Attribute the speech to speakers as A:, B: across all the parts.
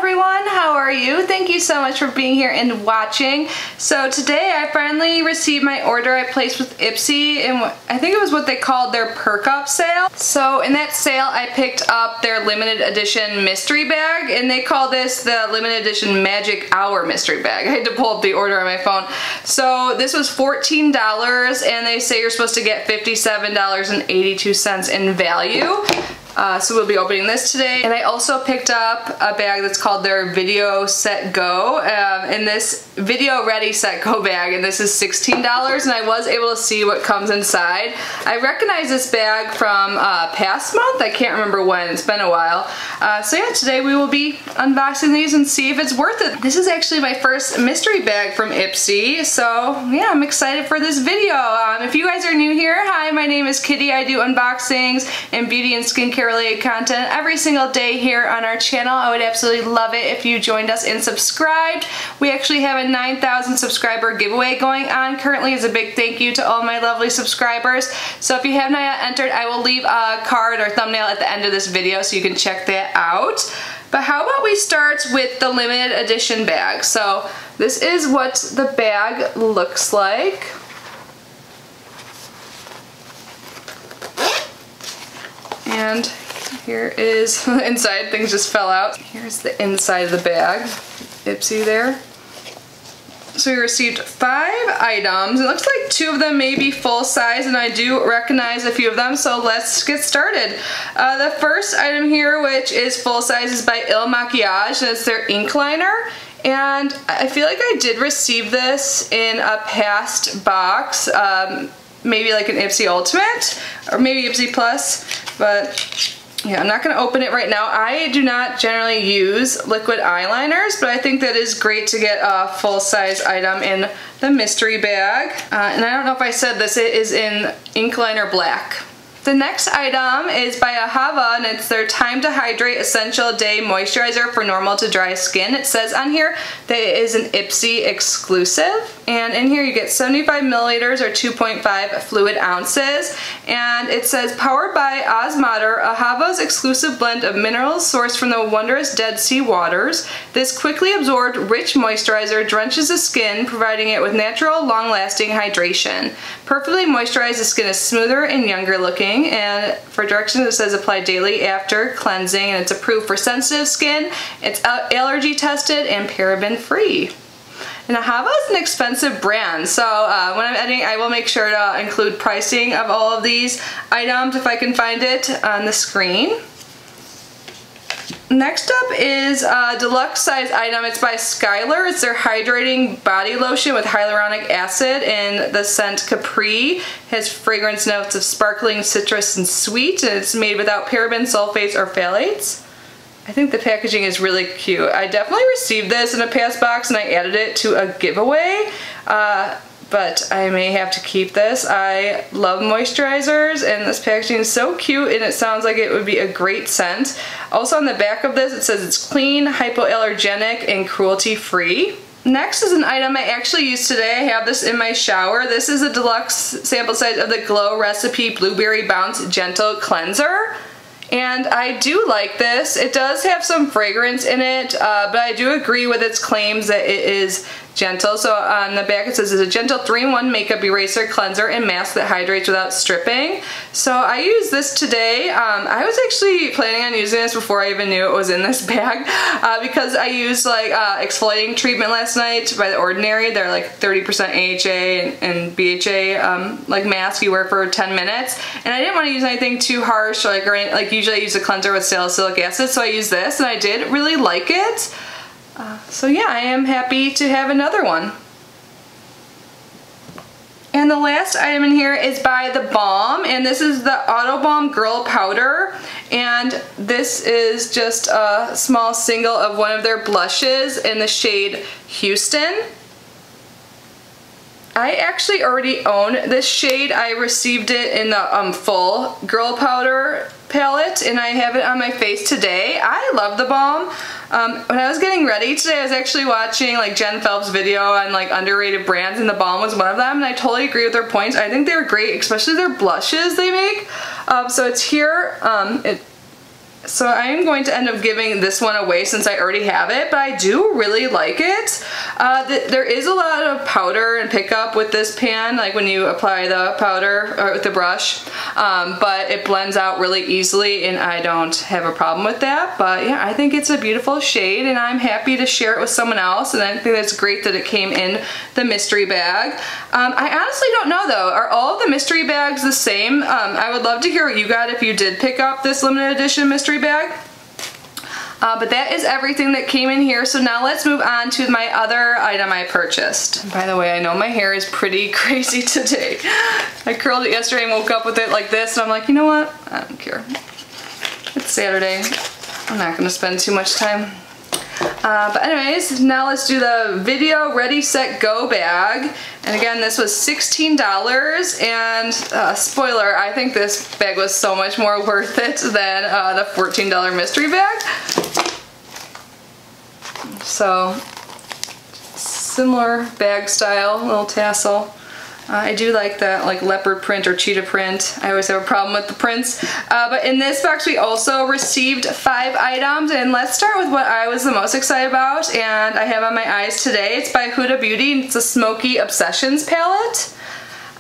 A: everyone, how are you? Thank you so much for being here and watching. So today I finally received my order I placed with Ipsy, and I think it was what they called their perk up sale. So in that sale I picked up their limited edition mystery bag, and they call this the limited edition magic hour mystery bag. I had to pull up the order on my phone. So this was $14 and they say you're supposed to get $57.82 in value. So we'll be opening this today. And I also picked up a bag that's called their Video Set Go, and this Video Ready Set Go bag, and this is $16, and I was able to see what comes inside. I recognize this bag from past month. I can't remember when, it's been a while. So yeah, today we will be unboxing these and see if it's worth it. This is actually my first mystery bag from Ipsy, so yeah, I'm excited for this video. If you guys are new here, hi, my name is Kitty. I do unboxings and beauty and skincare related content every single day here on our channel. I would absolutely love it if you joined us and subscribed. We actually have a 9,000 subscriber giveaway going on currently. As a big thank you to all my lovely subscribers. So if you have not yet entered, I will leave a card or thumbnail at the end of this video so you can check that out. But how about we start with the limited edition bag. So this is what the bag looks like. And here is the inside, things just fell out. Here's the inside of the bag, Ipsy there. So we received 5 items. It looks like 2 of them may be full size, and I do recognize a few of them, so let's get started. The first item here, which is full size, is by Il Makiage, and it's their ink liner. And I feel like I did receive this in a past box, maybe like an Ipsy Ultimate, or maybe Ipsy Plus, but yeah, I'm not going to open it right now. I do not generally use liquid eyeliners, but I think that is great to get a full-size item in the mystery bag. And I don't know if I said this, it is in ink liner black. The next item is by Ahava, and it's their Time to Hydrate Essential Day Moisturizer for Normal to Dry Skin. It says on here that it is an Ipsy exclusive. And in here you get 75 milliliters or 2.5 fluid ounces. And it says, powered by Osmoter, Ahava's exclusive blend of minerals sourced from the wondrous Dead Sea waters. This quickly absorbed, rich moisturizer drenches the skin, providing it with natural, long-lasting hydration. Perfectly moisturized, the skin is smoother and younger looking. And for directions it says apply daily after cleansing, and it's approved for sensitive skin. It's allergy tested and paraben free. And Ahava is an expensive brand, so when I'm editing I will make sure to include pricing of all of these items if I can find it on the screen. Next up is a deluxe size item. It's by Skylar. It's their hydrating body lotion with hyaluronic acid in the scent Capri. It has fragrance notes of sparkling citrus and sweet, and it's made without parabens, sulfates, or phthalates. I think the packaging is really cute. I definitely received this in a past box and I added it to a giveaway. But I may have to keep this. I love moisturizers, and this packaging is so cute, and it sounds like it would be a great scent. Also on the back of this it says it's clean, hypoallergenic, and cruelty-free. Next is an item I actually used today. I have this in my shower. This is a deluxe sample size of the Glow Recipe Blueberry Bounce Gentle Cleanser. And I do like this. It does have some fragrance in it, but I do agree with its claims that it is gentle. So on the back it says it's a gentle 3-in-1 makeup eraser, cleanser, and mask that hydrates without stripping. So I used this today. I was actually planning on using this before I even knew it was in this bag, because I used like exfoliating treatment last night by The Ordinary. They're like 30% AHA and BHA like mask you wear for 10 minutes. And I didn't want to use anything too harsh, or like usually I use a cleanser with salicylic acid, so I used this and I did really like it. So yeah, I am happy to have another one. And the last item in here is by The Balm, and this is the Auto Balm Girl Powder, and this is just a small single of one of their blushes in the shade Houston. I actually already own this shade. I received it in the full Girl Powder palette, and I have it on my face today. I love The Balm. When I was getting ready today, I was actually watching like Jen Phelps' video on like underrated brands, and The Balm was one of them, and I totally agree with their points. I think they're great, especially their blushes they make. So it's here. It So I am going to end up giving this one away since I already have it, but I do really like it. There is a lot of powder and pickup with this pan, like when you apply the powder or with the brush, but it blends out really easily and I don't have a problem with that. But yeah, I think it's a beautiful shade and I'm happy to share it with someone else, and I think that's great that it came in the mystery bag. I honestly don't know though, are all of the mystery bags the same? I would love to hear what you got if you did pick up this limited edition mystery bag. But that is everything that came in here, so now let's move on to my other item I purchased. And by the way, I know my hair is pretty crazy today. I curled it yesterday and woke up with it like this, and I'm like, you know what? I don't care. It's Saturday. I'm not gonna spend too much time. But anyways, now let's do the Video Ready Set Go bag. And again, this was $16, and spoiler, I think this bag was so much more worth it than the $14 mystery bag. So, similar bag style, little tassel. I do like that like leopard print or cheetah print. I always have a problem with the prints. But in this box we also received 5 items, and let's start with what I was the most excited about and I have on my eyes today. It's by Huda Beauty and it's a Smoky Obsessions palette.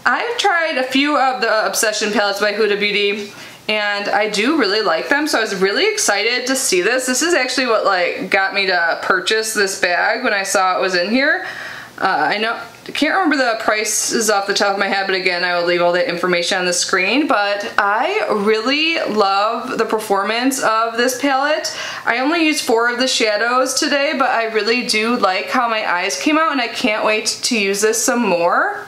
A: I've tried a few of the Obsession palettes by Huda Beauty and I do really like them, so I was really excited to see this. This is actually what like got me to purchase this bag when I saw it was in here. I can't remember the prices off the top of my head, but again, I will leave all the information on the screen. But I really love the performance of this palette. I only used 4 of the shadows today, but I really do like how my eyes came out and I can't wait to use this some more.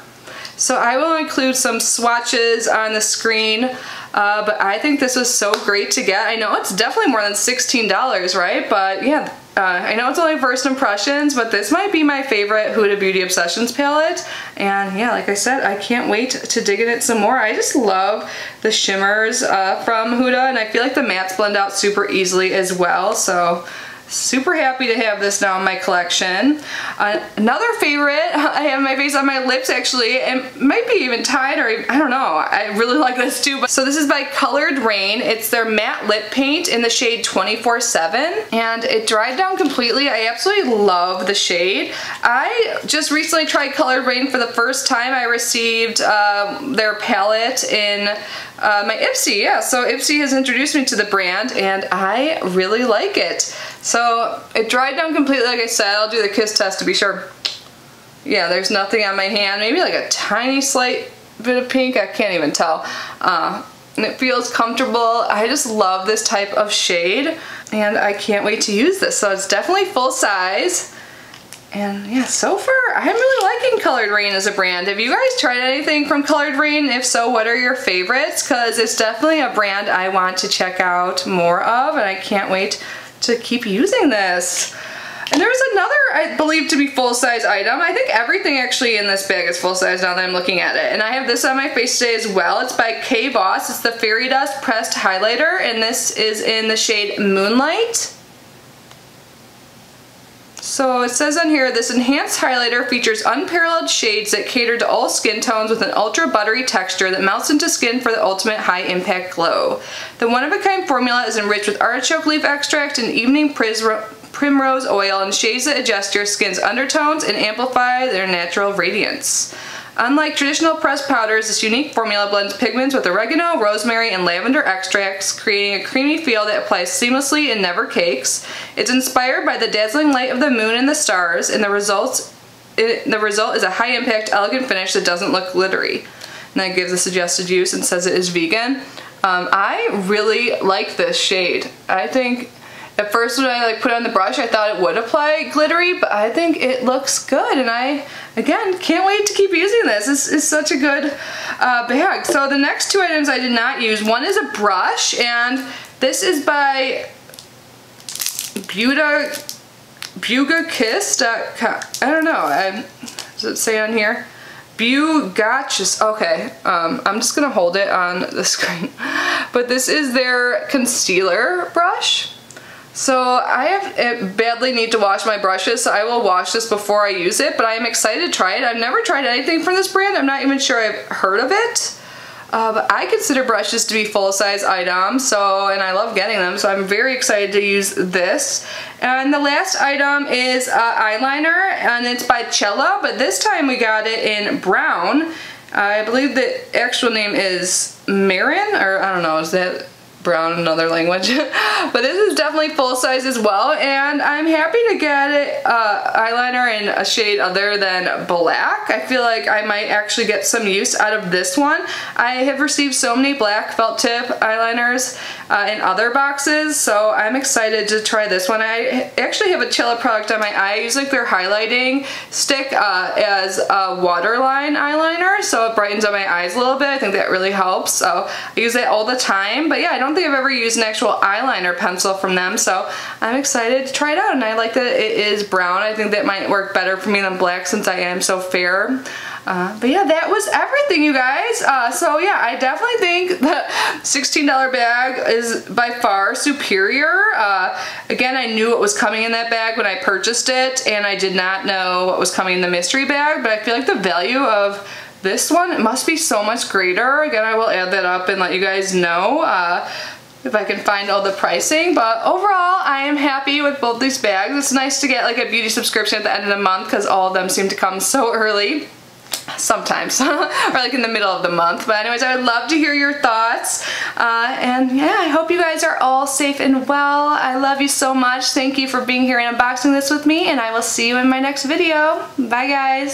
A: So I will include some swatches on the screen, but I think this was so great to get. I know it's definitely more than $16, right? But yeah, I know it's only first impressions, but this might be my favorite Huda Beauty Obsessions palette. And yeah, like I said, I can't wait to dig in it some more. I just love the shimmers from Huda, and I feel like the mattes blend out super easily as well. So super happy to have this now in my collection. Another favorite, I have my face on my lips actually, and might be even tied, or I don't know. I really like this too. So this is by Colored Rain. It's their matte lip paint in the shade 24/7, and it dried down completely. I absolutely love the shade. I just recently tried Colored Rain for the first time. I received their palette in my Ipsy, yeah. So Ipsy has introduced me to the brand and I really like it. So it dried down completely, like I said. I'll do the kiss test to be sure. Yeah, there's nothing on my hand. Maybe like a tiny slight bit of pink, I can't even tell. And it feels comfortable. I just love this type of shade and I can't wait to use this. So it's definitely full size. And yeah, so far I'm really liking Colored Rain as a brand. Have you guys tried anything from Colored Rain? If so, what are your favorites? Because it's definitely a brand I want to check out more of, and I can't wait to keep using this. And there's another, I believe, to be full-size item. I think everything actually in this bag is full-size now that I'm looking at it. And I have this on my face today as well. It's by K Boss. It's the Fairy Dust Pressed Highlighter, and this is in the shade Moonlight. So it says on here, this enhanced highlighter features unparalleled shades that cater to all skin tones with an ultra buttery texture that melts into skin for the ultimate high impact glow. The one-of-a-kind formula is enriched with artichoke leaf extract and evening primrose oil and shades that adjust your skin's undertones and amplify their natural radiance. Unlike traditional pressed powders, this unique formula blends pigments with oregano, rosemary, and lavender extracts, creating a creamy feel that applies seamlessly and never cakes. It's inspired by the dazzling light of the moon and the stars, and the result is a high-impact, elegant finish that doesn't look glittery. And that gives a suggested use and says it is vegan. I really like this shade. I think at first when I put it on the brush, I thought it would apply glittery, but I think it looks good, and I, again, can't wait to keep using this. This is such a good bag. So the next 2 items I did not use. One is a brush, and this is by GACHIS.com. I don't know. Does it say on here? BEAU GACHIS. Okay, I'm just gonna hold it on the screen. But this is their concealer brush. So I badly need to wash my brushes, so I will wash this before I use it, but I am excited to try it. I've never tried anything from this brand. I'm not even sure I've heard of it. but I consider brushes to be full-size items, and I love getting them, so I'm very excited to use this. And the last item is eyeliner, and it's by Cella, but this time we got it in brown. I believe the actual name is Marin, or I don't know, is that brown in another language? But this is definitely full size as well, and I'm happy to get it eyeliner in a shade other than black. I feel like I might actually get some use out of this one. I have received so many black felt tip eyeliners in other boxes, so I'm excited to try this one. I actually have a Cella product on my eye. I use like their highlighting stick as a waterline eyeliner, so it brightens up my eyes a little bit. I think that really helps, so I use that all the time. But yeah, I don't think I've ever used an actual eyeliner pencil from them, so I'm excited to try it out, and I like that it is brown. I think that might work better for me than black since I am so fair. But yeah, that was everything, you guys. So yeah, I definitely think the $16 bag is by far superior. Again, I knew what was coming in that bag when I purchased it, and I did not know what was coming in the mystery bag, but I feel like the value of this one must be so much greater. Again, I will add that up and let you guys know if I can find all the pricing, but overall I am happy with both these bags. It's nice to get like a beauty subscription at the end of the month because all of them seem to come so early. Sometimes, or like in the middle of the month. But anyways, I would love to hear your thoughts. And yeah, I hope you guys are all safe and well. I love you so much. Thank you for being here and unboxing this with me, and I will see you in my next video. Bye guys.